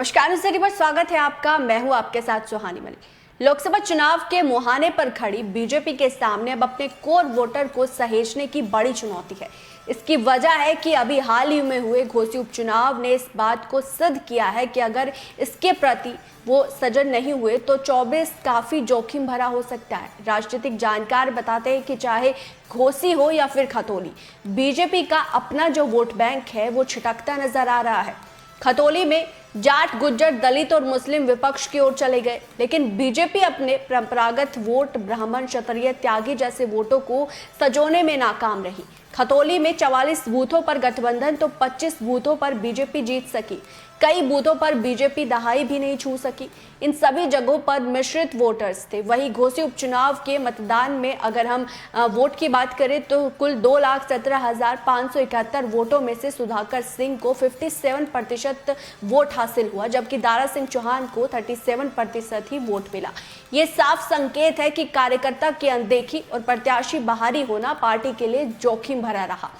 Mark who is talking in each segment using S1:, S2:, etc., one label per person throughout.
S1: नमस्कार, न्यूज़ पर स्वागत है आपका। मैं हूं आपके साथ सुहानी मलिक। लोकसभा चुनाव के मुहाने पर खड़ी बीजेपी के सामने अब अपने कोर वोटर को सहेजने की बड़ी चुनौती है। इसकी वजह है कि अभी हाल ही में हुए घोसी उपचुनाव ने इस बात को सिद्ध किया है कि अगर इसके प्रति वो सजग नहीं हुए तो 24 काफी जोखिम भरा हो सकता है। राजनीतिक जानकार बताते हैं कि चाहे घोसी हो या फिर खतौली, बीजेपी का अपना जो वोट बैंक है वो छिटकता नजर आ रहा है। खतौली में जाट, गुज्जर, दलित और मुस्लिम विपक्ष की ओर चले गए, लेकिन बीजेपी अपने परंपरागत वोट ब्राह्मण, क्षत्रिय, त्यागी जैसे वोटों को सजोने में नाकाम रही। खतौली में 44 बूथों पर गठबंधन तो 25 बूथों पर बीजेपी जीत सकी। कई बूथों पर बीजेपी दहाई भी नहीं छू सकी। इन सभी जगहों पर मिश्रित वोटर्स थे। वहीं घोसी उपचुनाव के मतदान में अगर हम वोट की बात करें तो कुल 2,17,571 वोटों में से सुधाकर सिंह को 57% वोट हासिल हुआ, जबकि दारा सिंह चौहान को 37% ही वोट मिला। ये साफ संकेत है कि कार्यकर्ता की अनदेखी और प्रत्याशी बाहरी होना पार्टी के लिए जोखिम भरा रहा।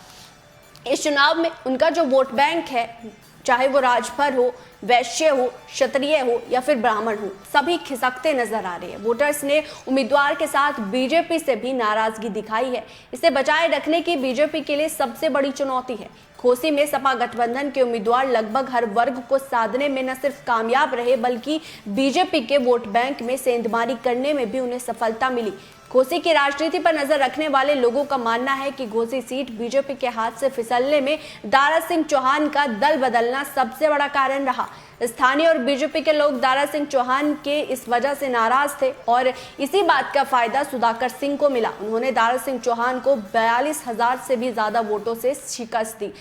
S1: इस चुनाव में उनका जो वोट बैंक है, चाहे वो राजभर हो, वैश्य हो, क्षत्रिय हो या फिर ब्राह्मण हो, सभी खिसकते नजर आ रहे हैं। वोटर्स ने उम्मीदवार के साथ बीजेपी से भी नाराजगी दिखाई है। इसे बचाए रखने की बीजेपी के लिए सबसे बड़ी चुनौती है। घोसी में सपा गठबंधन के उम्मीदवार लगभग हर वर्ग को साधने में न सिर्फ कामयाब रहे, बल्कि बीजेपी के वोट बैंक में सेंधमारी करने में भी उन्हें सफलता मिली। घोसी की राजनीति पर नजर रखने वाले लोगों का मानना है कि घोसी सीट बीजेपी के हाथ से फिसलने में दारा सिंह चौहान का दल बदलना सबसे बड़ा कारण रहा। स्थानीय और बीजेपी के लोग दारा सिंह चौहान के इस वजह से नाराज थे और इसी बात का फायदा सुधाकर सिंह को मिला। उन्होंने दारा सिंह चौहान को 42,000 से भी ज्यादा वोटों से शिकस्त दी।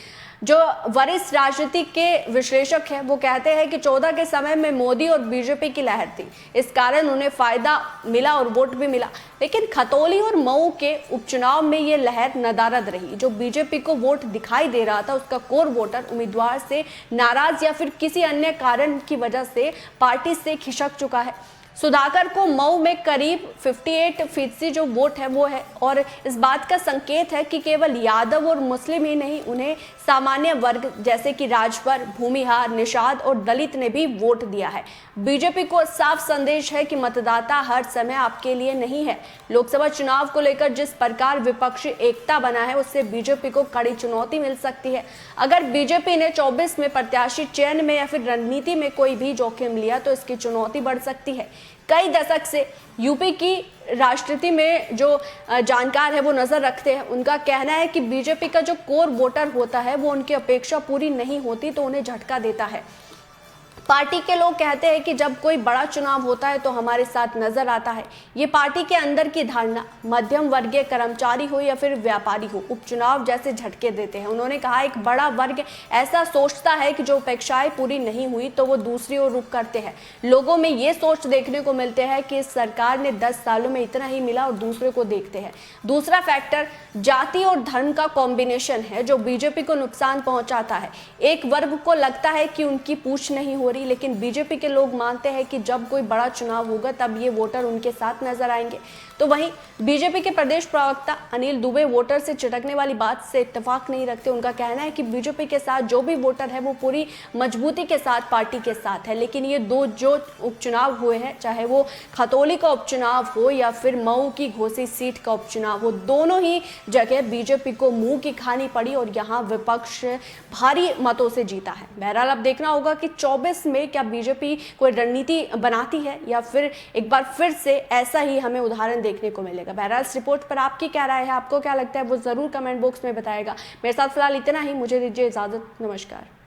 S1: जो वरिष्ठ राजनीति के विश्लेषक हैं वो कहते हैं कि 14 के समय में मोदी और बीजेपी की लहर थी, इस कारण उन्हें फायदा मिला और वोट भी मिला। लेकिन खतौली और मऊ के उपचुनाव में ये लहर नदारद रही। जो बीजेपी को वोट दिखाई दे रहा था, उसका कोर वोटर उम्मीदवार से नाराज या फिर किसी अन्य कारण की वजह से पार्टी से खिसक चुका है। सुधाकर को मऊ में करीब 58% जो वोट है वो है, और इस बात का संकेत है कि केवल यादव और मुस्लिम ही नहीं, उन्हें सामान्य वर्ग जैसे कि राजभर, भूमिहार, निषाद और दलित ने भी वोट दिया है। बीजेपी को साफ संदेश है कि मतदाता हर समय आपके लिए नहीं है। लोकसभा चुनाव को लेकर जिस प्रकार विपक्षी एकता बना है, उससे बीजेपी को कड़ी चुनौती मिल सकती है। अगर बीजेपी ने 24 में प्रत्याशी चयन में या फिर रणनीति में कोई भी जोखिम लिया तो इसकी चुनौती बढ़ सकती है। कई दशक से यूपी की राजनीति में जो जानकार है वो नजर रखते हैं, उनका कहना है कि बीजेपी का जो कोर वोटर होता है वो उनकी अपेक्षा पूरी नहीं होती तो उन्हें झटका देता है। पार्टी के लोग कहते हैं कि जब कोई बड़ा चुनाव होता है तो हमारे साथ नजर आता है। ये पार्टी के अंदर की धारणा, मध्यम वर्गीय कर्मचारी हो या फिर व्यापारी हो, उपचुनाव जैसे झटके देते हैं। उन्होंने कहा एक बड़ा वर्ग ऐसा सोचता है कि जो अपेक्षाएं पूरी नहीं हुई तो वो दूसरी ओर रुख करते हैं। लोगों में ये सोच देखने को मिलते हैं कि इस सरकार ने 10 सालों में इतना ही मिला और दूसरे को देखते हैं। दूसरा फैक्टर जाति और धर्म का कॉम्बिनेशन है जो बीजेपी को नुकसान पहुंचाता है। एक वर्ग को लगता है कि उनकी पूछ नहीं हो रही, लेकिन बीजेपी के लोग मानते हैं कि जब कोई बड़ा चुनाव होगा तब ये वोटर उनके साथ नजर आएंगे। तो वहीं बीजेपी के प्रदेश प्रवक्ता अनिल दुबे वोटर से चिटकने वाली बात से इत्तेफाक नहीं रखते। उनका कहना है कि बीजेपी के साथ जो भी वोटर है वो पूरी मजबूती के साथ पार्टी के साथ है, लेकिन ये दो जो उपचुनाव हुए हैं, चाहे वो खतौली का उपचुनाव हो या फिर मऊ की घोसी सीट का उपचुनाव हो, दोनों ही जगह बीजेपी को मुंह की खानी पड़ी और यहाँ विपक्ष भारी मतों से जीता है। बहरहाल अब देखना होगा कि 24 में क्या बीजेपी कोई रणनीति बनाती है या फिर एक बार फिर से ऐसा ही हमें उदाहरण देखने को मिलेगा। बहरहाल इस रिपोर्ट पर आपकी क्या राय है, आपको क्या लगता है, वो जरूर कमेंट बॉक्स में बताएगा। मेरे साथ फिलहाल इतना ही, मुझे दीजिए इजाजत। नमस्कार।